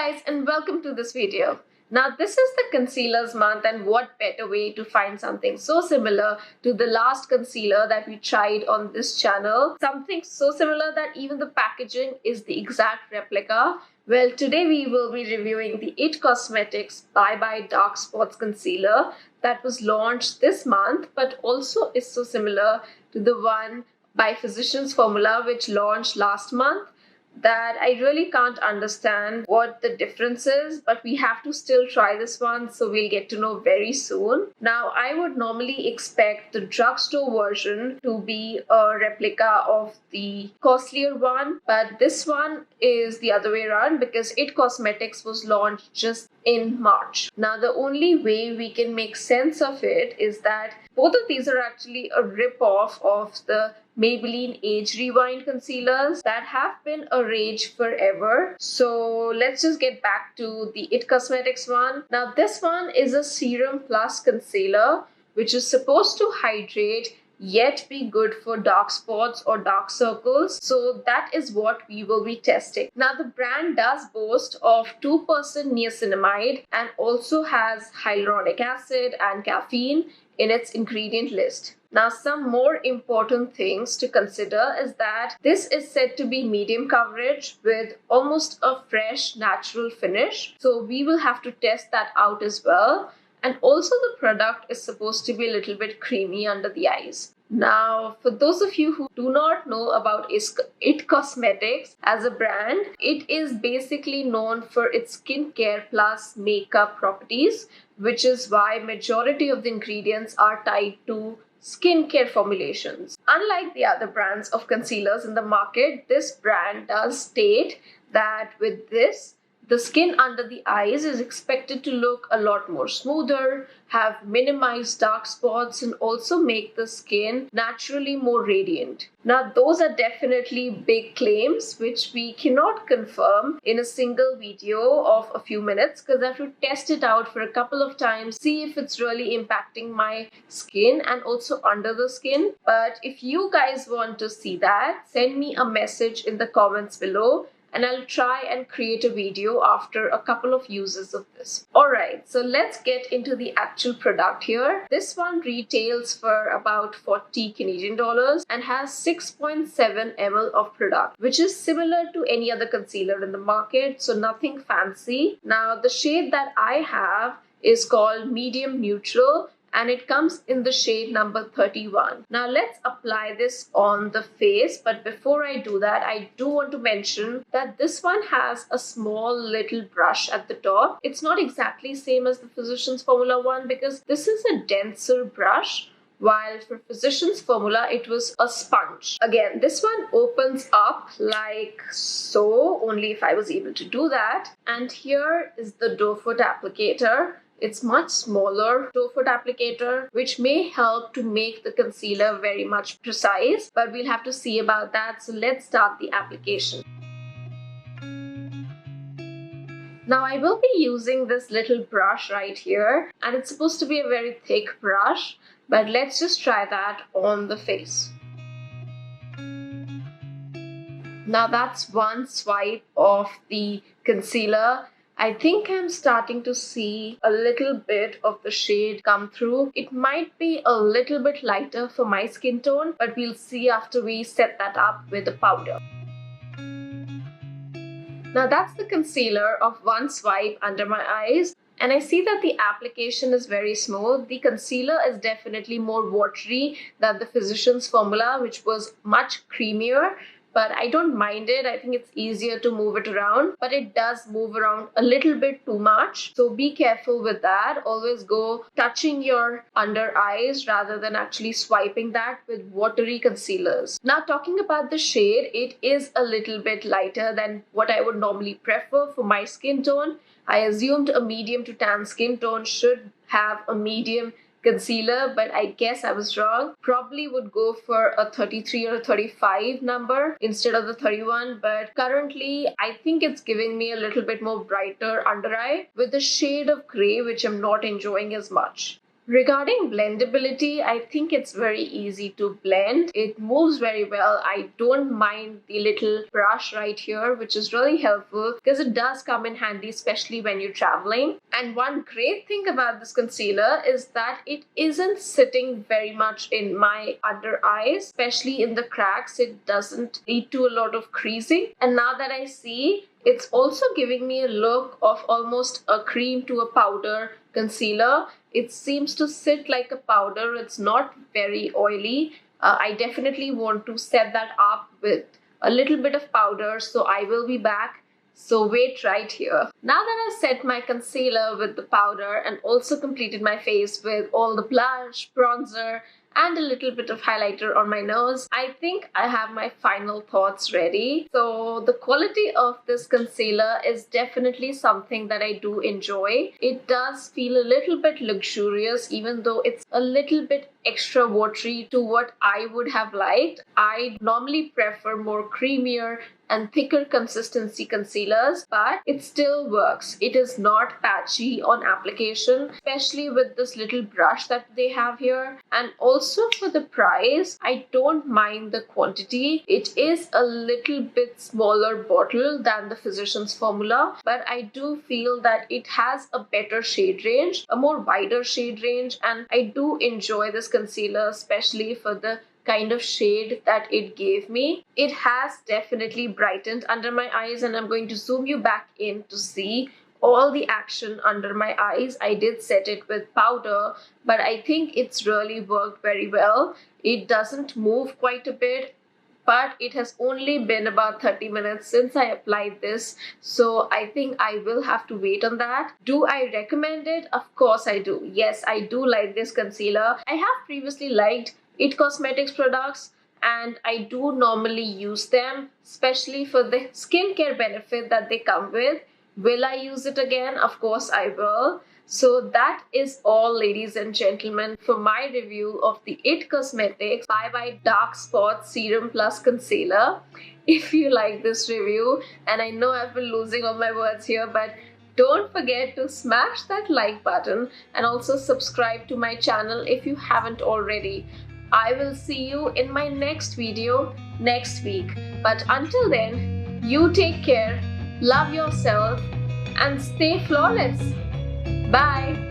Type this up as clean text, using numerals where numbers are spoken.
guys, and welcome to this video. Now this is the concealers month, and what better way to find something so similar to the last concealer that we tried on this channel. Something so similar that even the packaging is the exact replica. Well, today we will be reviewing the IT Cosmetics Bye Bye Dark Spots Concealer that was launched this month, but also is so similar to the one by Physicians Formula which launched last month that I really can't understand what the difference is, but we have to still try this one, so we'll get to know very soon. Now, I would normally expect the drugstore version to be a replica of the costlier one, but this one is the other way around because IT Cosmetics was launched just in March. Now, the only way we can make sense of it is that both of these are actually a rip-off of the Maybelline Age Rewind concealers that have been a rage forever. So let's just get back to the IT Cosmetics one. Now this one is a serum plus concealer which is supposed to hydrate yet be good for dark spots or dark circles. So that is what we will be testing. Now the brand does boast of 2% niacinamide and also has hyaluronic acid and caffeine in its ingredient list. Now, some more important things to consider is that this is said to be medium coverage with almost a fresh, natural finish. So we will have to test that out as well. And also the product is supposed to be a little bit creamy under the eyes. Now, for those of you who do not know about IT Cosmetics as a brand, it is basically known for its skincare plus makeup properties, which is why majority of the ingredients are tied to skincare formulations. Unlike the other brands of concealers in the market, this brand does state that with this, the skin under the eyes is expected to look a lot more smoother, have minimized dark spots, and also make the skin naturally more radiant. Now, those are definitely big claims which we cannot confirm in a single video of a few minutes because I have to test it out for a couple of times, see if it's really impacting my skin and also under the skin. But if you guys want to see that, send me a message in the comments below, and I'll try and create a video after a couple of uses of this. Alright, so let's get into the actual product here. This one retails for about 40 Canadian dollars and has 6.7 ml of product, which is similar to any other concealer in the market, so nothing fancy. Now, the shade that I have is called Medium Neutral, and it comes in the shade number 31. Now let's apply this on the face, but before I do that, I do want to mention that this one has a small little brush at the top. It's not exactly same as the Physicians Formula one because this is a denser brush, while for Physicians Formula it was a sponge. Again, this one opens up like so, only if I was able to do that. And here is the doe foot applicator. It's much smaller doe foot applicator, which may help to make the concealer very much precise, but we'll have to see about that. So let's start the application. Now I will be using this little brush right here, and it's supposed to be a very thick brush, but let's just try that on the face. Now that's one swipe of the concealer. I think I'm starting to see a little bit of the shade come through. It might be a little bit lighter for my skin tone, but we'll see after we set that up with the powder. Now that's the concealer of one swipe under my eyes. And I see that the application is very smooth. The concealer is definitely more watery than the Physicians Formula, which was much creamier. But I don't mind it. I think it's easier to move it around, but it does move around a little bit too much. So be careful with that. Always go touching your under eyes rather than actually swiping that with watery concealers. Now talking about the shade, it is a little bit lighter than what I would normally prefer for my skin tone. I assumed a medium to tan skin tone should have a medium concealer, but I guess I was wrong. Probably would go for a 33 or a 35 number instead of the 31, but currently I think it's giving me a little bit more brighter under eye with a shade of gray, which I'm not enjoying as much. Regarding blendability, I think it's very easy to blend. It moves very well. I don't mind the little brush right here, which is really helpful because it does come in handy, especially when you're traveling. And one great thing about this concealer is that it isn't sitting very much in my under eyes, especially in the cracks. It doesn't lead to a lot of creasing. And now that I see, it's also giving me a look of almost a cream to a powder concealer. It seems to sit like a powder. It's not very oily. I definitely want to set that up with a little bit of powder, so I will be back. So wait right here. Now that I've set my concealer with the powder and also completed my face with all the blush, bronzer, and a little bit of highlighter on my nose, I think I have my final thoughts ready. So the quality of this concealer is definitely something that I do enjoy. It does feel a little bit luxurious, even though it's a little bit extra watery to what I would have liked. I normally prefer more creamier and thicker consistency concealers, but it still works. It is not patchy on application, especially with this little brush that they have here. And also for the price, I don't mind the quantity. It is a little bit smaller bottle than the Physicians Formula, but I do feel that it has a better shade range, a more wider shade range, and I do enjoy this concealer, especially for the kind of shade that it gave me. It has definitely brightened under my eyes, and I'm going to zoom you back in to see all the action under my eyes. I did set it with powder, but I think it's really worked very well. It doesn't move quite a bit, but it has only been about 30 minutes since I applied this, so I think I will have to wait on that. Do I recommend it? Of course I do. Yes, I do like this concealer. I have previously liked IT Cosmetics products, and I do normally use them, especially for the skincare benefit that they come with. Will I use it again? Of course I will. So that is all, ladies and gentlemen, for my review of the IT Cosmetics Bye Bye Dark Spot Serum Plus Concealer. If you like this review, and I know I've been losing all my words here, but don't forget to smash that like button and also subscribe to my channel if you haven't already. I will see you in my next video next week. But until then, you take care, love yourself, and stay flawless. Bye.